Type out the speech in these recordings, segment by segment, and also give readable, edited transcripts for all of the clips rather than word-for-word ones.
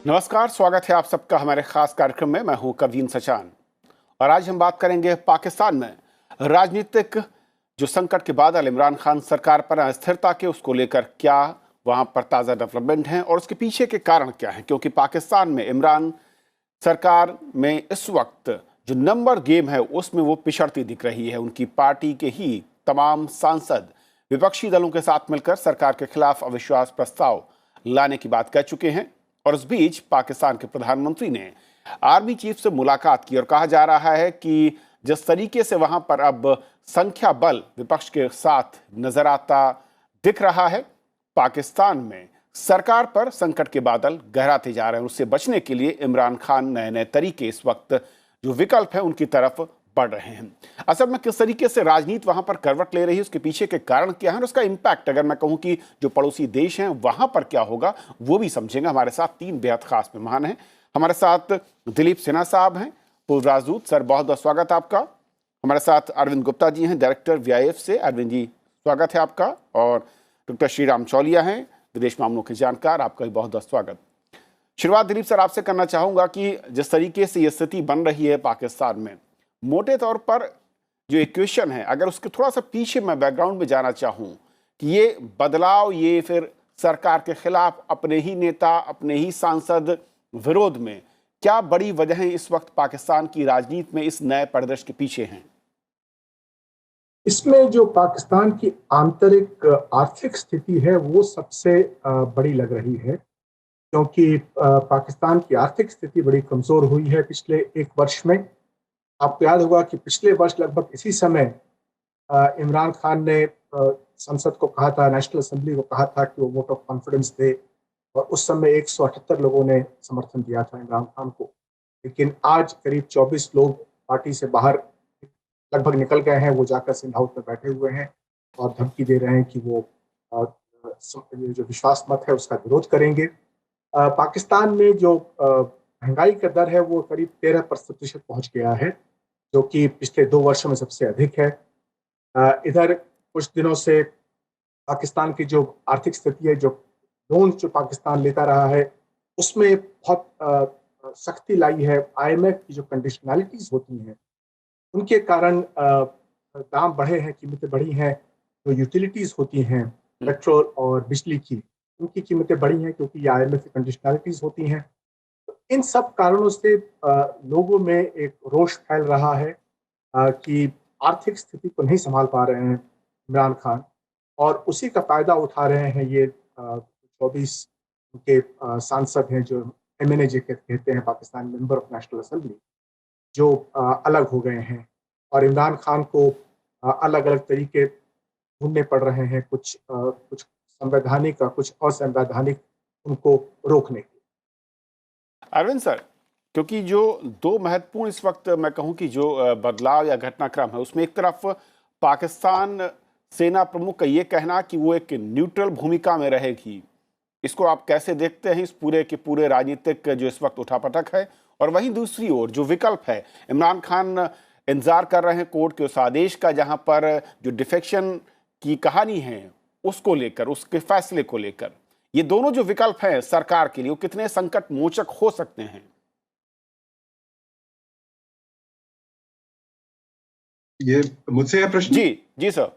नमस्कार, स्वागत है आप सबका हमारे खास कार्यक्रम में। मैं हूं कवीन सचान और आज हम बात करेंगे पाकिस्तान में राजनीतिक जो संकट के बादल इमरान खान सरकार पर अस्थिरता के उसको लेकर क्या वहां पर ताज़ा डेवलपमेंट हैं और उसके पीछे के कारण क्या हैं। क्योंकि पाकिस्तान में इमरान सरकार में इस वक्त जो नंबर गेम है उसमें वो पिछड़ती दिख रही है। उनकी पार्टी के ही तमाम सांसद विपक्षी दलों के साथ मिलकर सरकार के खिलाफ अविश्वास प्रस्ताव लाने की बात कह चुके हैं। और इस बीच पाकिस्तान के प्रधानमंत्री ने आर्मी चीफ से मुलाकात की और कहा जा रहा है कि जिस तरीके से वहां पर अब संख्या बल विपक्ष के साथ नजर आता दिख रहा है, पाकिस्तान में सरकार पर संकट के बादल गहराते जा रहे हैं। उससे बचने के लिए इमरान खान नए नए तरीके इस वक्त जो विकल्प है उनकी तरफ बढ़ रहे हैं। असल में किस तरीके से राजनीति वहां पर करवट ले रही है, उसके पीछे के कारण क्या है और उसका इंपैक्ट अगर मैं कहूं कि जो पड़ोसी देश हैं वहां पर क्या होगा, वो भी समझेंगे। हमारे साथ तीन बेहद खास मेहमान हैं। हमारे साथ दिलीप सिन्हा साहब हैं, पूर्व राजदूत। सर, बहुत बहुत स्वागत है आपका। हमारे साथ अरविंद गुप्ता जी हैं, डायरेक्टर VIF से। अरविंद जी, स्वागत है आपका। और डॉक्टर श्रीराम चौलिया हैं, विदेश मामलों के जानकार। आपका भी बहुत बहुत स्वागत। शुरुआत दिलीप सर आपसे करना चाहूंगा कि जिस तरीके से ये स्थिति बन रही है पाकिस्तान में, मोटे तौर पर जो इक्वेशन है, अगर उसके थोड़ा सा पीछे मैं बैकग्राउंड में जाना चाहूं कि ये बदलाव, ये फिर सरकार के खिलाफ अपने ही नेता, अपने ही सांसद विरोध में, क्या बड़ी वजहें इस वक्त पाकिस्तान की राजनीति में इस नए परिदृश्य के पीछे हैं? इसमें जो पाकिस्तान की आंतरिक आर्थिक स्थिति है वो सबसे बड़ी लग रही है, क्योंकि पाकिस्तान की आर्थिक स्थिति बड़ी कमजोर हुई है पिछले एक वर्ष में। आपको याद होगा कि पिछले वर्ष लगभग इसी समय इमरान खान ने संसद को कहा था, नेशनल असेंबली को कहा था कि वो वोट ऑफ कॉन्फिडेंस दे, और उस समय 178 लोगों ने समर्थन दिया था इमरान खान को। लेकिन आज करीब 24 लोग पार्टी से बाहर लगभग निकल गए हैं। वो जाकर सिंध हाउस में बैठे हुए हैं और धमकी दे रहे हैं कि वो जो विश्वास मत है उसका विरोध करेंगे। पाकिस्तान में जो महंगाई का दर है वो करीब 13% पहुंच गया है, जो कि पिछले 2 वर्षों में सबसे अधिक है। इधर कुछ दिनों से पाकिस्तान की जो आर्थिक स्थिति है, जो लोन जो पाकिस्तान लेता रहा है, उसमें बहुत सख्ती लाई है। IMF की जो कंडीशनैलिटीज होती हैं उनके कारण दाम बढ़े हैं, कीमतें बढ़ी हैं। जो यूटिलिटीज होती हैं, पेट्रोल और बिजली की, उनकी कीमतें बढ़ी हैं क्योंकि ये IMF की कंडीशनैलिटीज होती हैं। तो इन सब कारणों से लोगों में एक रोष फैल रहा है कि आर्थिक स्थिति को नहीं संभाल पा रहे हैं इमरान खान, और उसी का फायदा उठा रहे हैं ये 24 के सांसद हैं जो MNA कहते हैं, Pakistan member of national assembly, जो अलग हो गए हैं और इमरान खान को अलग अलग तरीके ढूंढने पड़ रहे हैं, कुछ संवैधानिक और कुछ असंवैधानिक, उनको रोकने के। अरविंद सर, क्योंकि जो दो महत्वपूर्ण इस वक्त मैं कहूं कि जो बदलाव या घटनाक्रम है, उसमें एक तरफ पाकिस्तान सेना प्रमुख का ये कहना कि वो एक न्यूट्रल भूमिका में रहेगी, इसको आप कैसे देखते हैं, इस पूरे के पूरे राजनीतिक जो इस वक्त उठापटक है? और वहीं दूसरी ओर जो विकल्प है, इमरान खान इंतजार कर रहे हैं कोर्ट के उस आदेश का जहां पर जो डिफेक्शन की कहानी है उसको लेकर, उसके फैसले को लेकर, ये दोनों जो विकल्प हैं सरकार के लिए, वो कितने संकट मोचक हो सकते हैं? ये मुझसे है प्रश्न? जी जी सर।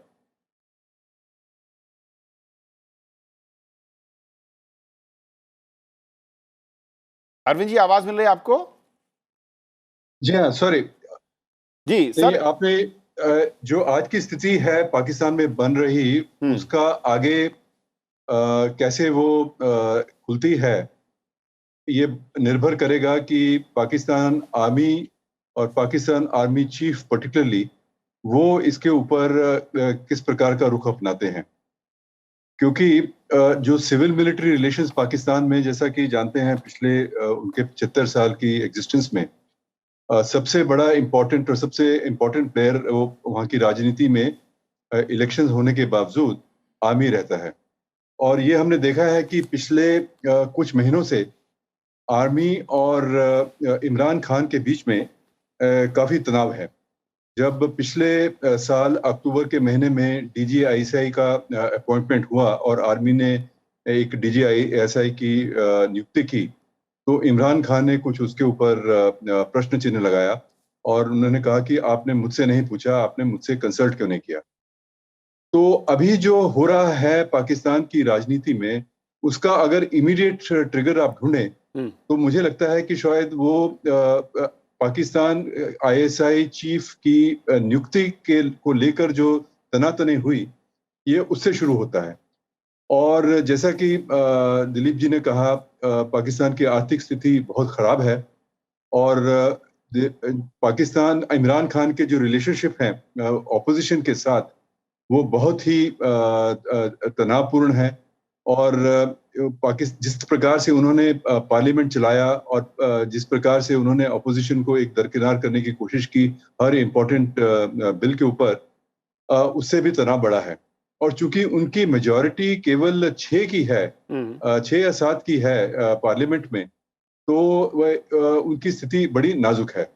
अरविंद जी, आवाज मिल रही है आपको? जी हाँ, सॉरी जी सर। आपने जो आज की स्थिति है पाकिस्तान में बन रही, उसका आगे कैसे वो खुलती है, ये निर्भर करेगा कि पाकिस्तान आर्मी और पाकिस्तान आर्मी चीफ पर्टिकुलरली वो इसके ऊपर किस प्रकार का रुख अपनाते हैं। क्योंकि जो सिविल मिलिट्री रिलेशंस पाकिस्तान में, जैसा कि जानते हैं, पिछले उनके 75 साल की एग्जिस्टेंस में सबसे बड़ा इम्पोर्टेंट और सबसे इम्पोर्टेंट प्लेयर वो वहाँ की राजनीति में इलेक्शंस होने के बावजूद आर्मी रहता है। और ये हमने देखा है कि पिछले कुछ महीनों से आर्मी और इमरान खान के बीच में काफ़ी तनाव है। जब पिछले साल अक्टूबर के महीने में DGI-SI का अपॉइंटमेंट हुआ और आर्मी ने एक DGI-SI की नियुक्ति की, तो इमरान खान ने कुछ उसके ऊपर प्रश्न चिन्ह लगाया और उन्होंने कहा कि आपने मुझसे नहीं पूछा, आपने मुझसे कंसल्ट क्यों नहीं किया। तो अभी जो हो रहा है पाकिस्तान की राजनीति में, उसका अगर इमीडिएट ट्रिगर आप ढूंढें तो मुझे लगता है कि शायद वो पाकिस्तान आईएसआई चीफ की नियुक्ति को लेकर जो तनातनी हुई, ये उससे शुरू होता है। और जैसा कि दिलीप जी ने कहा, पाकिस्तान की आर्थिक स्थिति बहुत खराब है और पाकिस्तान इमरान खान के जो रिलेशनशिप हैं ऑपोजिशन के साथ, वो बहुत ही तनावपूर्ण है। और जिस प्रकार से उन्होंने पार्लियामेंट चलाया और जिस प्रकार से उन्होंने अपोजिशन को एक दरकिनार करने की कोशिश की हर इम्पोर्टेंट बिल के ऊपर, उससे भी तनाव बढ़ा है। और चूंकि उनकी मेजॉरिटी केवल 6 की है, 6 या 7 की है पार्लियामेंट में, तो उनकी स्थिति बड़ी नाजुक है।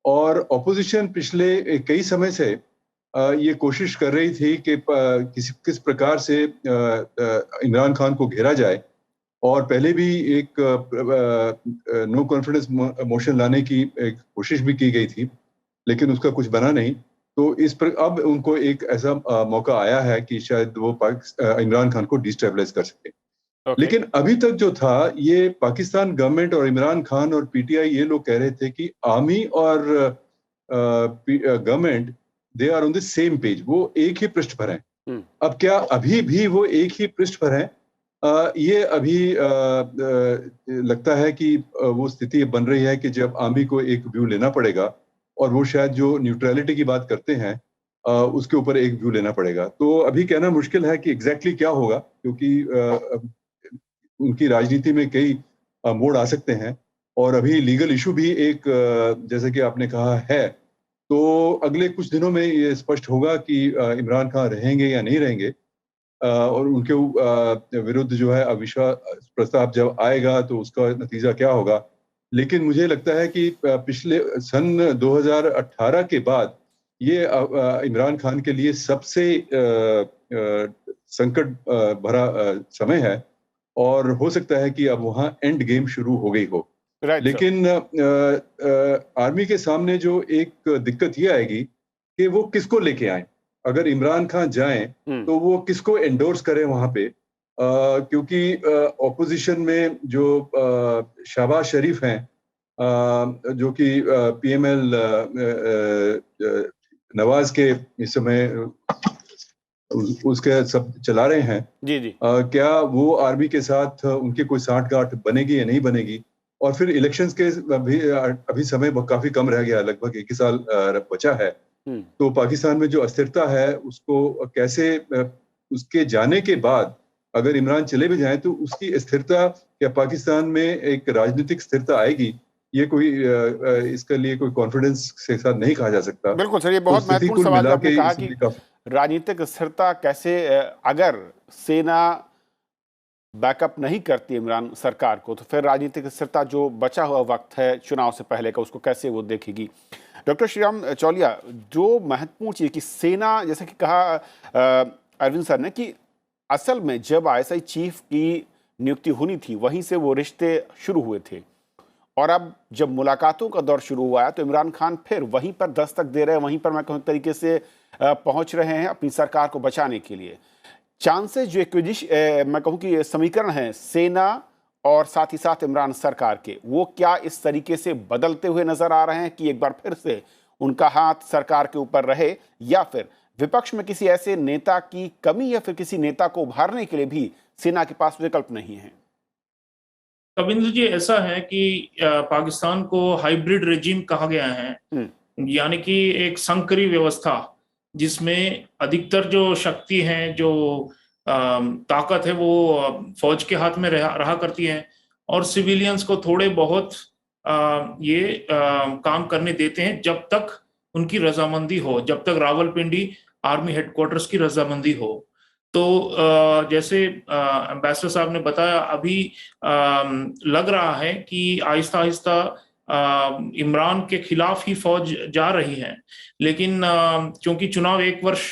और अपोजिशन पिछले कई समय से ये कोशिश कर रही थी कि किस प्रकार से इमरान खान को घेरा जाए, और पहले भी एक नो कॉन्फिडेंस मोशन लाने की एक कोशिश भी की गई थी, लेकिन उसका कुछ बना नहीं। तो अब उनको एक ऐसा मौका आया है कि शायद वो इमरान खान को डिस्टेबलाइज कर सके। लेकिन अभी तक जो था, ये पाकिस्तान गवर्नमेंट और इमरान खान और पीटीआई ये लोग कह रहे थे कि आर्मी और government they are on the same page, वो एक ही पृष्ठ पर हैं। अब क्या अभी भी वो एक ही पृष्ठ पर हैं? ये अभी लगता है कि वो स्थिति बन रही है कि जब आर्मी को एक व्यू लेना पड़ेगा और वो शायद जो न्यूट्रलिटी की बात करते हैं उसके ऊपर एक व्यू लेना पड़ेगा। तो अभी कहना मुश्किल है कि एग्जैक्टली क्या होगा, क्योंकि उनकी राजनीति में कई मोड़ आ सकते हैं और अभी लीगल इशू भी एक जैसे कि आपने कहा है। तो अगले कुछ दिनों में ये स्पष्ट होगा कि इमरान खान रहेंगे या नहीं रहेंगे, और उनके विरुद्ध जो है अविश्वास प्रस्ताव जब आएगा तो उसका नतीजा क्या होगा। लेकिन मुझे लगता है कि पिछले सन 2018 के बाद ये इमरान खान के लिए सबसे संकट भरा समय है, और हो सकता है कि अब वहाँ एंड गेम शुरू हो गई हो। लेकिन आर्मी के सामने जो एक दिक्कत ये आएगी कि वो किसको लेके आए। अगर इमरान खान जाएं तो वो किसको एंडोर्स करें वहां पे, क्योंकि ऑपोजिशन में जो शहबाज शरीफ हैं, जो कि पीएमएल नवाज के इस समय उसके सब चला रहे हैं, जी। क्या वो आर्मी के साथ उनके कोई साठगांठ बनेगी या नहीं बनेगी। और फिर इलेक्शंस के अभी समय काफी कम रह गया, लगभग 1 साल बचा है। तो पाकिस्तान में जो अस्थिरता है उसको कैसे, उसके जाने के बाद अगर इमरान चले भी जाएं तो उसकी स्थिरता, क्या पाकिस्तान में एक राजनीतिक स्थिरता आएगी, ये कोई इसके लिए कोई कॉन्फिडेंस के साथ नहीं कहा जा सकता। बिल्कुल सर, ये बहुत महत्वपूर्ण सवाल आपने कहा कि राजनीतिक स्थिरता कैसे, अगर सेना बैकअप नहीं करती इमरान सरकार को, तो फिर राजनीतिक स्थिरता जो बचा हुआ वक्त है चुनाव से पहले का, उसको कैसे वो देखेगी। डॉक्टर श्रीराम चौलिया, जो महत्वपूर्ण चीज़ की सेना, जैसे कि कहा अरविंद सर ने कि असल में जब आईएसआई चीफ की नियुक्ति होनी थी वहीं से वो रिश्ते शुरू हुए थे, और अब जब मुलाकातों का दौर शुरू हुआ है तो इमरान खान फिर वहीं पर दस्तक दे रहे हैं, वहीं पर मैं कहूँ तरीके से पहुंच रहे हैं अपनी सरकार को बचाने के लिए। चांसेस जो मैं कहूँ कि समीकरण है सेना और साथ ही साथ इमरान सरकार के, वो क्या इस तरीके से बदलते हुए नजर आ रहे हैं कि एक बार फिर से उनका हाथ सरकार के ऊपर रहे, या फिर विपक्ष में किसी ऐसे नेता की कमी या फिर किसी नेता को उभारने के लिए भी सेना के पास विकल्प नहीं है? कविंद्र जी, ऐसा है कि पाकिस्तान को हाइब्रिड रेजिम कहा गया है, यानी कि एक संकरी व्यवस्था जिसमें अधिकतर जो शक्ति है, जो ताकत है, वो फौज के हाथ में रहा करती है, और सिविलियंस को थोड़े बहुत ये काम करने देते हैं जब तक उनकी रजामंदी हो, जब तक रावलपिंडी आर्मी हेडक्वार्टर्स की रजामंदी हो। तो जैसे एम्बेसडर साहब ने बताया, अभी लग रहा है कि आहिस्ता आहिस्ता इमरान के खिलाफ ही फौज जा रही है। लेकिन क्योंकि चुनाव 1 वर्ष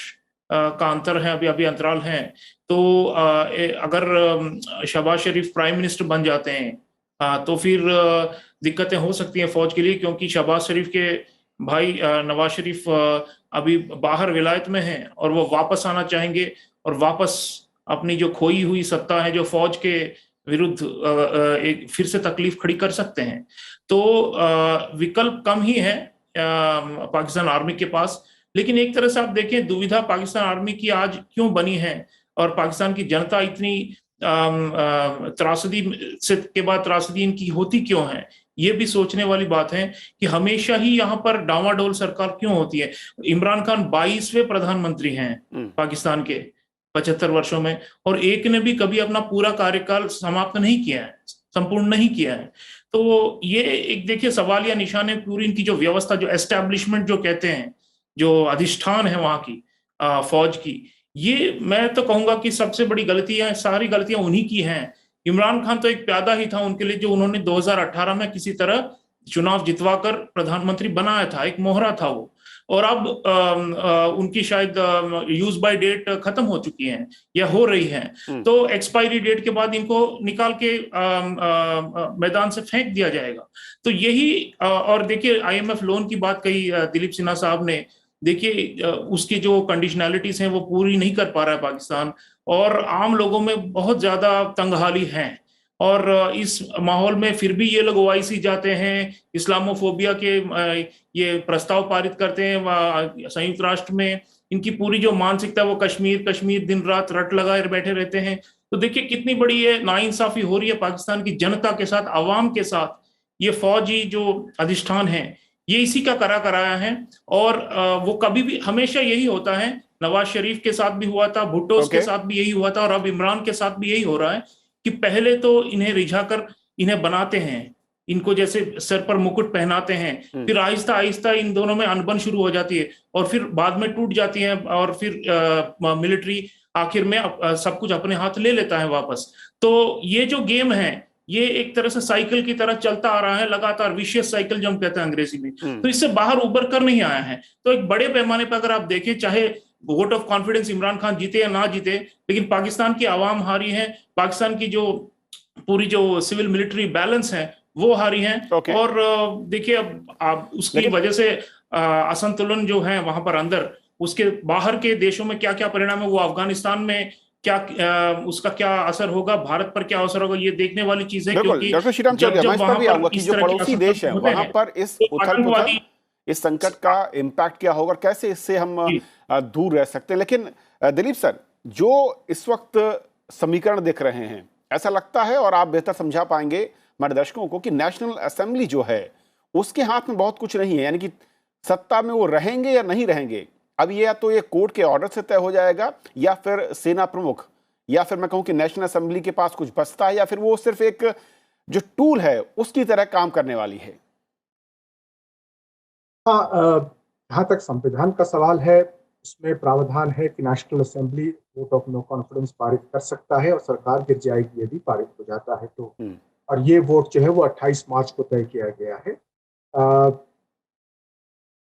का अंतर है, अभी अंतराल है, तो अगर शहबाज शरीफ प्राइम मिनिस्टर बन जाते हैं तो फिर दिक्कतें हो सकती हैं फौज के लिए, क्योंकि शहबाज शरीफ के भाई नवाज शरीफ अभी बाहर विलायत में हैं और वो वापस आना चाहेंगे और वापस अपनी जो खोई हुई सत्ता है जो फौज के विरुद्ध एक फिर से तकलीफ खड़ी कर सकते हैं। तो विकल्प कम ही है पाकिस्तान आर्मी के पास। लेकिन एक तरह से आप देखें, दुविधा पाकिस्तान आर्मी की आज क्यों बनी है और पाकिस्तान की जनता इतनी त्रासदी से के बाद त्रासदी इनकी होती क्यों है, ये भी सोचने वाली बात है कि हमेशा ही यहाँ पर डावाडोल सरकार क्यों होती है। इमरान खान 22वें प्रधानमंत्री हैं पाकिस्तान के 75 वर्षों में, और एक ने भी कभी अपना पूरा कार्यकाल समाप्त नहीं किया है, संपूर्ण नहीं किया है। तो ये एक देखिए सवालिया निशान है पूरी इनकी जो व्यवस्था, जो एस्टेब्लिशमेंट जो कहते हैं, जो अधिष्ठान है वहां की फौज की। ये मैं तो कहूंगा कि सबसे बड़ी गलतियां, सारी गलतियां उन्हीं की हैं। इमरान खान तो एक प्यादा ही था उनके लिए, जो उन्होंने 2018 में किसी तरह चुनाव जितवाकर प्रधानमंत्री बनाया था, एक मोहरा था वो। और अब उनकी शायद यूज बाय डेट खत्म हो चुकी है या हो रही है, तो एक्सपायरी डेट के बाद इनको निकाल के मैदान से फेंक दिया जाएगा। तो यही और देखिए IMF लोन की बात कही दिलीप सिन्हा साहब ने, देखिए उसकी जो कंडीशनैलिटीज हैं वो पूरी नहीं कर पा रहा है पाकिस्तान, और आम लोगों में बहुत ज्यादा तंगहाली है। और इस माहौल में फिर भी ये लोग OIC जाते हैं, इस्लामोफोबिया के ये प्रस्ताव पारित करते हैं संयुक्त राष्ट्र में। इनकी पूरी जो मानसिकता वो कश्मीर कश्मीर दिन रात रट लगाए बैठे रहते हैं। तो देखिए कितनी बड़ी ये नाइंसाफी हो रही है पाकिस्तान की जनता के साथ, आवाम के साथ। ये फौजी जो अधिष्ठान है ये इसी का करा कराया है, और वो कभी भी हमेशा यही होता है। नवाज शरीफ के साथ भी हुआ था, भुट्टो के साथ भी यही हुआ था, और अब इमरान के साथ भी यही हो रहा है कि पहले तो इन्हें रिझाकर इन्हें बनाते हैं, इनको जैसे सर पर मुकुट पहनाते हैं, फिर आहिस्ता आहिस्ता इन दोनों में अनबन शुरू हो जाती है, और फिर बाद में टूट जाती है, और फिर मिलिट्री आखिर में सब कुछ अपने हाथ ले लेता है वापस। तो ये जो गेम है ये एक तरह से साइकिल की तरह चलता आ रहा है लगातार, विशियस साइकिल जो हम कहते हैं अंग्रेजी में। तो इससे बाहर उबर कर नहीं आया है। तो एक बड़े पैमाने पर अगर आप देखें, चाहे vote of confidence Imran Khan जीते या ना जीते, लेकिन पाकिस्तान की आवाम हारी है, पाकिस्तान की जो पूरी जो सिविल मिलिट्री बैलेंस है वो हारी है। और देखिए अब उसकी वजह से असंतुलन जो है वहां पर अंदर, उसके बाहर के देशों में क्या क्या परिणाम है, वो अफगानिस्तान में क्या उसका क्या असर होगा, भारत पर क्या असर होगा, ये देखने वाली चीज है। क्योंकि डॉक्टर श्रीराम चौधरी, मैं इस पर भी आऊंगा कि जो पड़ोसी देश है वहां पर इस उथल-पुथल, इस संकट का इम्पैक्ट क्या होगा, कैसे इससे हम दूर रह सकते हैं। लेकिन दिलीप सर, जो इस वक्त समीकरण देख रहे हैं, ऐसा लगता है, और आप बेहतर समझा पाएंगे हमारे दर्शकों को, कि नेशनल असेंबली जो है उसके हाथ में बहुत कुछ नहीं है, यानी कि सत्ता में वो रहेंगे या नहीं रहेंगे, अब ये या तो ये कोर्ट के ऑर्डर से तय हो जाएगा, या फिर सेना प्रमुख, या फिर मैं कहूं कि नेशनल असेंबली के पास कुछ बचता है, या फिर वो सिर्फ एक जो टूल है उसकी तरह काम करने वाली है। हाँ, जहाँ तक संविधान का सवाल है, उसमें प्रावधान है कि national assembly vote of no confidence पारित कर सकता है और सरकार गिर जाएगी यदि पारित हो जाता है तो। और ये वोट जो है वो 28 मार्च को तय किया गया है।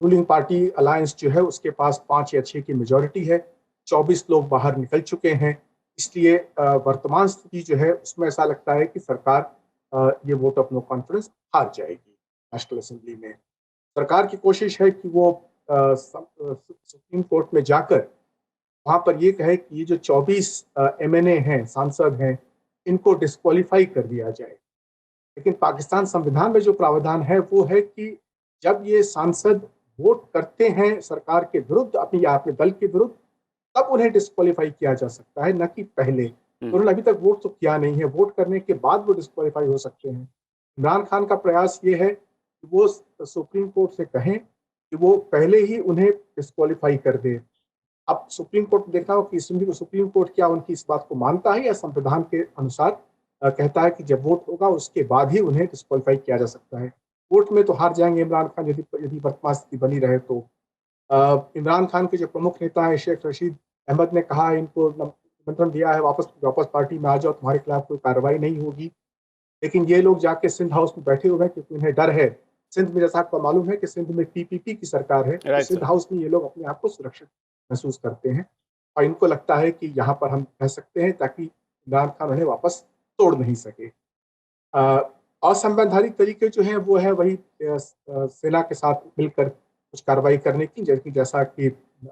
रूलिंग पार्टी अलायंस जो है उसके पास 5 या 6 की मेजॉरिटी है, 24 लोग बाहर निकल चुके हैं, इसलिए वर्तमान स्थिति जो है उसमें ऐसा लगता है कि सरकार ये वोट ऑफ नो कॉन्फिडेंस हार जाएगी नेशनल असेंबली में। सरकार की कोशिश है कि वो सुप्रीम कोर्ट में जाकर वहां पर ये कहे कि ये जो 24 MNA हैं, सांसद हैं, इनको डिस्क्वालीफाई कर दिया जाए। लेकिन पाकिस्तान संविधान में जो प्रावधान है वो है कि जब ये सांसद वोट करते हैं सरकार के विरुद्ध, अपनी या अपने दल के विरुद्ध, तब उन्हें डिस्क्वालीफाई किया जा सकता है, न कि पहले। उन्होंने अभी तक वोट तो किया नहीं है, वोट करने के बाद वो डिस्क्वालीफाई हो सकते हैं। इमरान खान का प्रयास ये है कि वो सुप्रीम कोर्ट से कहें कि वो पहले ही उन्हें डिस्क्वालीफाई कर दे। अब सुप्रीम कोर्ट देखना हो कि सुप्रीम कोर्ट क्या उनकी इस बात को मानता है, या संविधान के अनुसार कहता है कि जब वोट होगा उसके बाद ही उन्हें डिस्क्वालीफाई किया जा सकता है। वोट में तो हार जाएंगे इमरान खान यदि वर्तमान स्थिति बनी रहे तो। इमरान खान के जो प्रमुख नेता है शेख रशीद अहमद ने कहा है, इनको निमंत्रण दिया है वापस पार्टी में आ जाओ, तुम्हारे खिलाफ कोई कार्रवाई नहीं होगी। लेकिन ये लोग जाके सिंध हाउस में बैठे हुए हैं क्योंकि उन्हें डर है। सिंध में, जैसा आपको मालूम है कि सिंध में PPP की सरकार है, तो सिंध हाउस में ये लोग अपने आप को सुरक्षित महसूस करते हैं, और इनको लगता है कि यहाँ पर हम रह सकते हैं ताकि इमरान खान उन्हें वापस तोड़ नहीं सके। असंवैधानिक तरीके जो हैं वो है वही सेना के साथ मिलकर कुछ कार्रवाई करने की, जबकि जैसा कि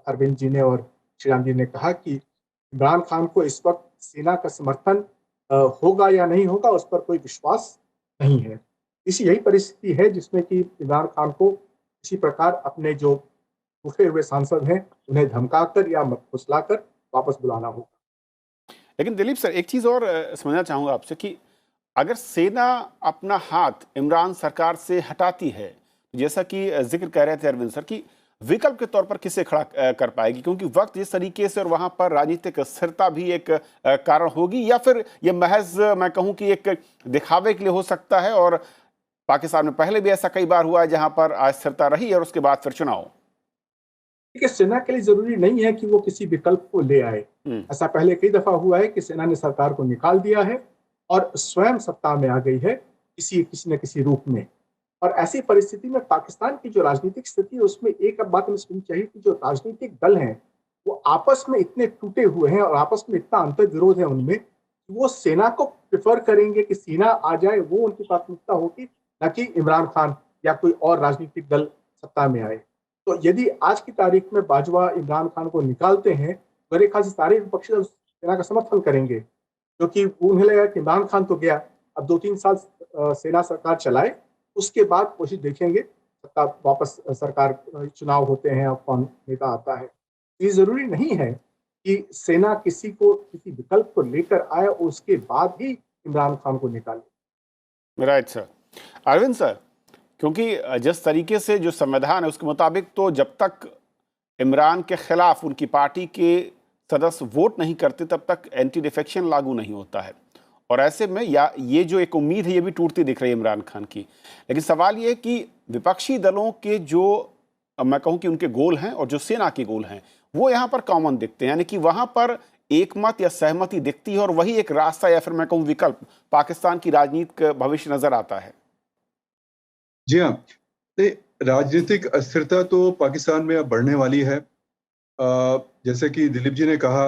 अरविंद जी ने और श्री राम जी ने कहा कि इमरान खान को इस वक्त सेना का समर्थन होगा या नहीं होगा उस पर कोई विश्वास नहीं है। यही परिस्थिति है जिसमें कि इमरान खान को इसी प्रकार अपने जो उठे हुए सांसद हैं उन्हें धमकाकर या फुसलाकर वापस बुलाना होगा। लेकिन दिलीप सर, एक चीज और समझना चाहूंगा आपसे कि अगर सेना अपना हाथ इमरान सरकार से हटाती है, जैसा कि जिक्र कह रहे थे अरविंद सर, कि विकल्प के तौर पर किसे खड़ा कर पाएगी, क्योंकि वक्त जिस तरीके से और वहां पर राजनीतिक स्थिरता भी एक कारण होगी, या फिर ये महज मैं कहूं कि एक दिखावे के लिए हो सकता है, और पाकिस्तान में पहले भी ऐसा कई बार हुआ है जहां पर अस्थिरता रही और उसके बाद फिर चुनाव। देखिए, सेना के लिए जरूरी नहीं है कि वो किसी विकल्प को ले आए। ऐसा पहले कई दफा हुआ है कि सेना ने सरकार को निकाल दिया है और स्वयं सत्ता में आ गई है किसी न किसी रूप में। और ऐसी परिस्थिति में पाकिस्तान की जो राजनीतिक स्थिति है उसमें एक बात हमें समझनी चाहिए कि जो राजनीतिक दल हैं वो आपस में इतने टूटे हुए हैं और आपस में इतना अंतर विरोध है उनमें, वो सेना को प्रेफर करेंगे कि सेना आ जाए, वो उनकी प्राथमिकता होगी, न कि इमरान खान या कोई और राजनीतिक दल सत्ता में आए। तो यदि आज की तारीख में बाजवा इमरान खान को निकालते हैं तो मेरे ख्याल से सारे विपक्षी सेना का समर्थन करेंगे, क्योंकि उन्हें लगेगा कि इमरान खान तो गया, अब 2-3 साल सेना सरकार चलाए, उसके बाद कोशिश देखेंगे सत्ता वापस सरकार, चुनाव होते हैं और कौन नेता आता है। ये जरूरी नहीं है कि सेना किसी विकल्प को लेकर आए और उसके बाद ही इमरान खान को निकाले। Right sir. अरविंद सर, क्योंकि जिस तरीके से जो संविधान है उसके मुताबिक तो जब तक इमरान के खिलाफ उनकी पार्टी के सदस्य वोट नहीं करते तब तक एंटी डिफेक्शन लागू नहीं होता है, और ऐसे में ये जो एक उम्मीद है ये भी टूटती दिख रही है इमरान खान की। लेकिन सवाल ये है कि विपक्षी दलों के जो मैं कहूँ कि उनके गोल हैं और जो सेना के गोल हैं वो यहाँ पर कॉमन दिखते हैं, यानी कि वहाँ पर एक मत या सहमति दिखती है और वही एक रास्ता या फिर मैं कहूँ विकल्प पाकिस्तान की राजनीति का भविष्य नजर आता है। जी हाँ, राजनीतिक अस्थिरता तो पाकिस्तान में अब बढ़ने वाली है। जैसे कि दिलीप जी ने कहा,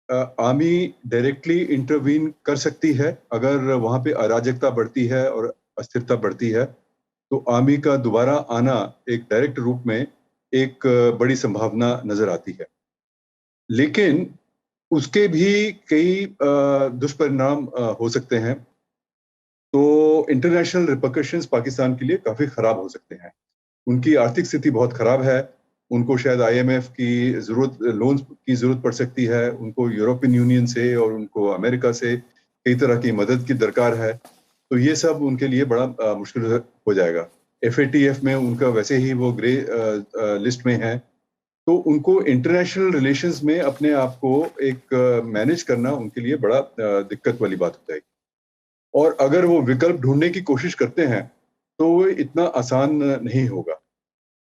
आर्मी डायरेक्टली इंटरवीन कर सकती है अगर वहां पे अराजकता बढ़ती है और अस्थिरता बढ़ती है, तो आर्मी का दोबारा आना एक डायरेक्ट रूप में एक बड़ी संभावना नजर आती है। लेकिन उसके भी कई दुष्परिणाम हो सकते हैं, तो इंटरनेशनल रिपरकशंस पाकिस्तान के लिए काफी खराब हो सकते हैं। उनकी आर्थिक स्थिति बहुत खराब है, उनको शायद IMF की लोन्स की जरूरत पड़ सकती है, उनको यूरोपियन यूनियन से और उनको अमेरिका से कई तरह की मदद की दरकार है, तो ये सब उनके लिए बड़ा मुश्किल हो जाएगा। FATF में उनका वैसे ही वो ग्रे लिस्ट में है, तो उनको इंटरनेशनल रिलेशंस में अपने आप को एक मैनेज करना उनके लिए बड़ा दिक्कत वाली बात हो जाएगी। और अगर वो विकल्प ढूंढने की कोशिश करते हैं तो वो इतना आसान नहीं होगा।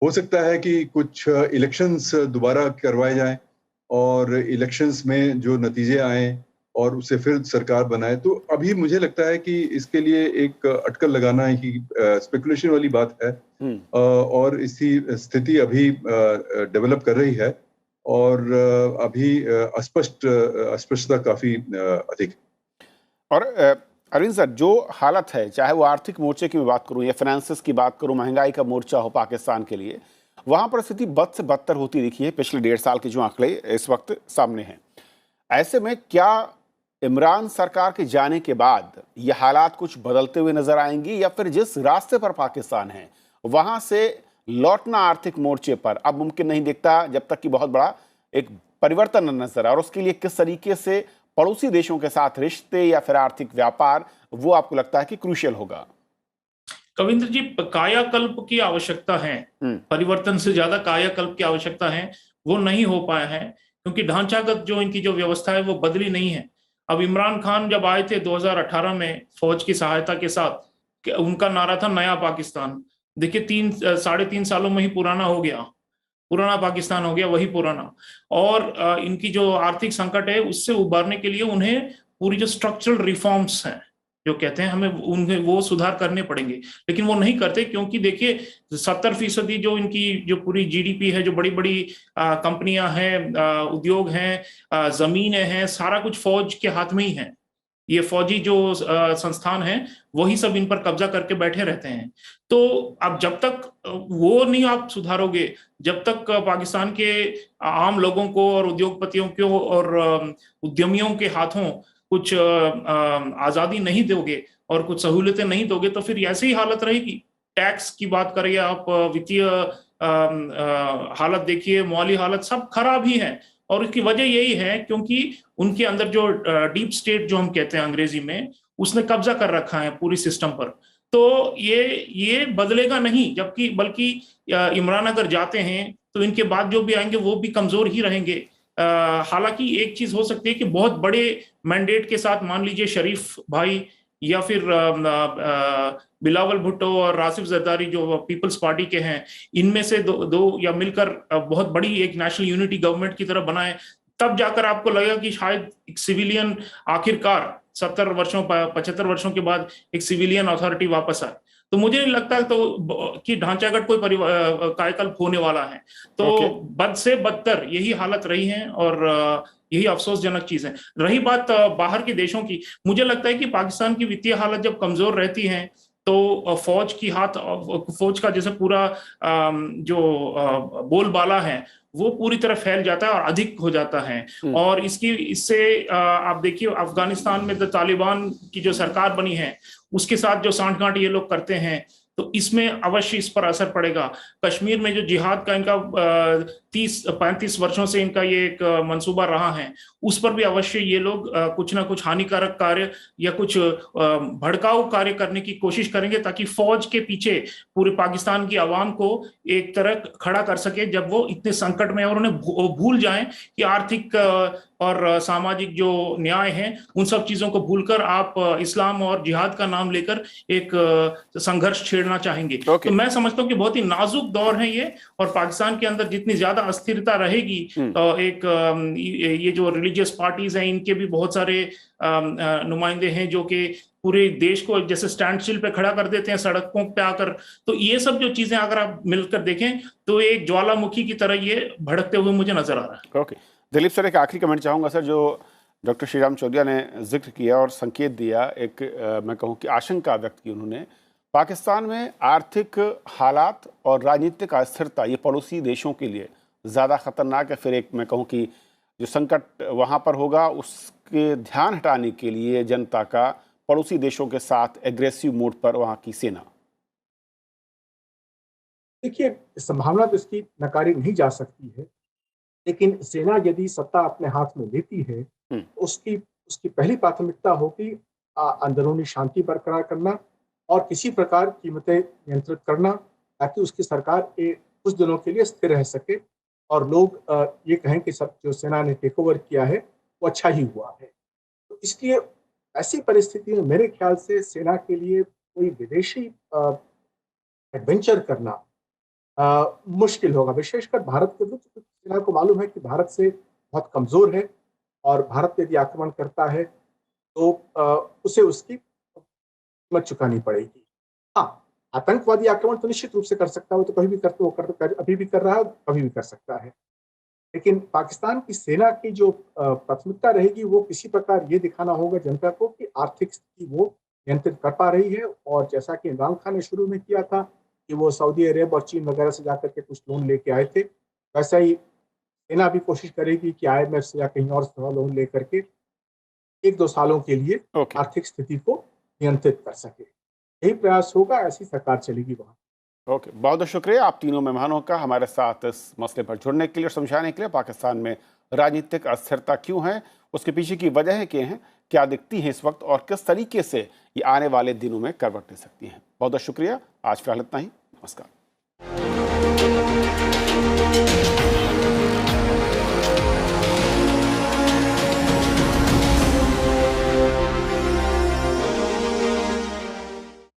हो सकता है कि कुछ इलेक्शंस दोबारा करवाए जाएं और इलेक्शंस में जो नतीजे आए और उससे फिर सरकार बनाए, तो अभी मुझे लगता है कि इसके लिए एक अटकल लगाना ही स्पेकुलेशन वाली बात है, और इसी स्थिति अभी डेवलप कर रही है और अभी अस्पष्टता काफी अधिक। और अरविंद सर, जो हालत है, चाहे वो आर्थिक मोर्चे की बात करूं या फाइनेंसेस की बात करूं, महंगाई का मोर्चा हो पाकिस्तान के लिए, वहां पर स्थिति बद से बदतर होती दिखी है पिछले 1.5 साल के जो आंकड़े इस वक्त सामने हैं। ऐसे में क्या इमरान सरकार के जाने के बाद ये हालात कुछ बदलते हुए नजर आएंगी, या फिर जिस रास्ते पर पाकिस्तान है वहां से लौटना आर्थिक मोर्चे पर अब मुमकिन नहीं दिखता जब तक कि बहुत बड़ा एक परिवर्तन न नजर आए? और उसके लिए किस तरीके से पड़ोसी देशों के साथ रिश्ते या फिर आर्थिक व्यापार, वो आपको लगता है कि क्रूशियल होगा? कविंद्र जी, कायाकल्प की आवश्यकता है, परिवर्तन से ज्यादा कायाकल्प की आवश्यकता है। वो नहीं हो पाया है क्योंकि ढांचागत जो इनकी जो व्यवस्था है वो बदली नहीं है। अब इमरान खान जब आए थे 2018 में फौज की सहायता के साथ, उनका नारा था नया पाकिस्तान। देखिए 3-3.5 सालों में ही पुराना हो गया, पुराना पाकिस्तान हो गया, वही पुराना। और इनकी जो आर्थिक संकट है उससे उबारने के लिए उन्हें पूरी जो स्ट्रक्चरल रिफॉर्म्स हैं जो कहते हैं, हमें उन्हें वो सुधार करने पड़ेंगे, लेकिन वो नहीं करते क्योंकि देखिए 70% जो इनकी जो पूरी GDP है, जो बड़ी बड़ी कंपनियां हैं, उद्योग हैं, जमीनें हैं, सारा कुछ फौज के हाथ में ही है। ये फौजी जो संस्थान है वही सब इन पर कब्जा करके बैठे रहते हैं। तो अब जब तक वो नहीं आप सुधारोगे, जब तक पाकिस्तान के आम लोगों को और उद्योगपतियों को और उद्यमियों के हाथों कुछ आजादी नहीं दोगे और कुछ सहूलियतें नहीं दोगे, तो फिर ऐसी ही हालत रहेगी। टैक्स की बात करिए आप, वित्तीय हालत देखिए, मौली हालत सब खराब ही है। और इसकी वजह यही है क्योंकि उनके अंदर जो डीप स्टेट जो हम कहते हैं अंग्रेजी में, उसने कब्जा कर रखा है पूरी सिस्टम पर। तो ये बदलेगा नहीं, जबकि बल्कि इमरान अगर जाते हैं तो इनके बाद जो भी आएंगे वो भी कमजोर ही रहेंगे। हालांकि एक चीज हो सकती है कि बहुत बड़े मैंडेट के साथ, मान लीजिए शरीफ भाई या फिर बिलावल भुट्टो और रासिफ जरदारी जो पीपल्स पार्टी के हैं, इनमें से दो या मिलकर बहुत बड़ी एक नेशनल यूनिटी गवर्नमेंट की तरफ बनाए, तब जाकर आपको लगेगा कि शायद एक सिविलियन आखिरकार 75 वर्षों के बाद एक सिविलियन अथॉरिटी वापस आए। तो मुझे नहीं लगता तो कि ढांचागत कोई कायाकल्प होने वाला है। तो बद से बदतर यही हालत रही है और यही अफसोसजनक चीज है। रही बात बाहर के देशों की, मुझे लगता है कि पाकिस्तान की वित्तीय हालत जब कमजोर रहती है तो फौज का जैसे पूरा जो बोलबाला है वो पूरी तरह फैल जाता है और अधिक हो जाता है। और इससे आप देखिए अफगानिस्तान में तो तालिबान की जो सरकार बनी है उसके साथ जो सांठगांठ ये लोग करते हैं, तो इसमें अवश्य इस पर असर पड़ेगा। कश्मीर में जो जिहाद का इनका 30-35 वर्षों से इनका ये एक मंसूबा रहा है, उस पर भी अवश्य ये लोग कुछ ना कुछ हानिकारक कार्य या कुछ भड़काऊ कार्य करने की कोशिश करेंगे, ताकि फौज के पीछे पूरे पाकिस्तान की आवाम को एक तरह खड़ा कर सके जब वो इतने संकट में, और उन्हें भूल जाएं कि आर्थिक और सामाजिक जो न्याय है उन सब चीजों को भूलकर आप इस्लाम और जिहाद का नाम लेकर एक संघर्ष छेड़ना चाहेंगे। तो मैं समझता हूँ कि बहुत ही नाजुक दौर है ये, और पाकिस्तान के अंदर जितनी ज्यादा अस्थिरता रहेगी, एक ये जो रिलीजियस पार्टीज हैं इनके भी बहुत सारे नुमाइंदे हैं जो कि पूरे देश को जैसे स्टैंड स्टिल पे खड़ा कर देते हैं सड़कों पे आकर। तो ये सब जो चीजें अगर आप मिलकर देखें तो एक ज्वालामुखी की तरह ये भड़कते हुए मुझे नजर आ रहा है। ओके दिलीप सर, एक आखिरी कमेंट चाहूंगा सर। जो डॉक्टर श्रीराम चौधरी ने जिक्र किया और संकेत दिया, एक मैं कहूँ कि आशंका व्यक्त की उन्होंने, पाकिस्तान में आर्थिक हालात और राजनीतिक अस्थिरता ये पड़ोसी देशों के लिए ज़्यादा खतरनाक है। फिर एक मैं कहूँ कि जो संकट वहाँ पर होगा उसके ध्यान हटाने के लिए जनता का पड़ोसी देशों के साथ एग्रेसिव मोड पर वहाँ की सेना। देखिए, संभावना तो इसकी नकारी नहीं जा सकती है, लेकिन सेना यदि सत्ता अपने हाथ में लेती है तो उसकी पहली प्राथमिकता होगी अंदरूनी शांति बरकरार करना और किसी प्रकार कीमतें नियंत्रित करना, ताकि उसकी सरकार कुछ दिनों के लिए स्थिर रह सके और लोग ये कहें कि सब जो सेना ने टेक ओवर किया है वो अच्छा ही हुआ है। तो इसलिए ऐसी परिस्थिति में मेरे ख्याल से सेना के लिए कोई विदेशी एडवेंचर करना मुश्किल होगा, विशेषकर भारत के विरुद्ध। सेना को मालूम है कि भारत से बहुत कमजोर है और भारत यदि आक्रमण करता है तो उसे उसकी कीमत चुकानी पड़ेगी। हाँ, आतंकवादी आक्रमण तो निश्चित रूप से कर सकता है, वो तो कभी भी अभी भी कर रहा है, कभी भी कर सकता है। लेकिन पाकिस्तान की सेना की जो प्राथमिकता रहेगी वो किसी प्रकार ये दिखाना होगा जनता को कि आर्थिक स्थिति वो नियंत्रित कर पा रही है। और जैसा कि इमरान खान ने शुरू में किया था कि वो सऊदी अरब और चीन वगैरह से जाकर के कुछ लोन लेके आए थे, वैसा ही सेना भी कोशिश करेगी कि IMF से या कहीं और से लोन लेकर के 1-2 सालों के लिए आर्थिक स्थिति को नियंत्रित कर सके। यही प्रयास होगा, ऐसी सरकार चलेगी वहाँ। ओके, बहुत बहुत शुक्रिया आप तीनों मेहमानों का हमारे साथ इस मसले पर जुड़ने के लिए और समझाने के लिए। पाकिस्तान में राजनीतिक अस्थिरता क्यों है, उसके पीछे की वजह क्या हैं, क्या दिखती हैं इस वक्त, और किस तरीके से ये आने वाले दिनों में करवट ले सकती हैं। बहुत बहुत शुक्रिया। आज फिलहाल इतना ही। नमस्कार।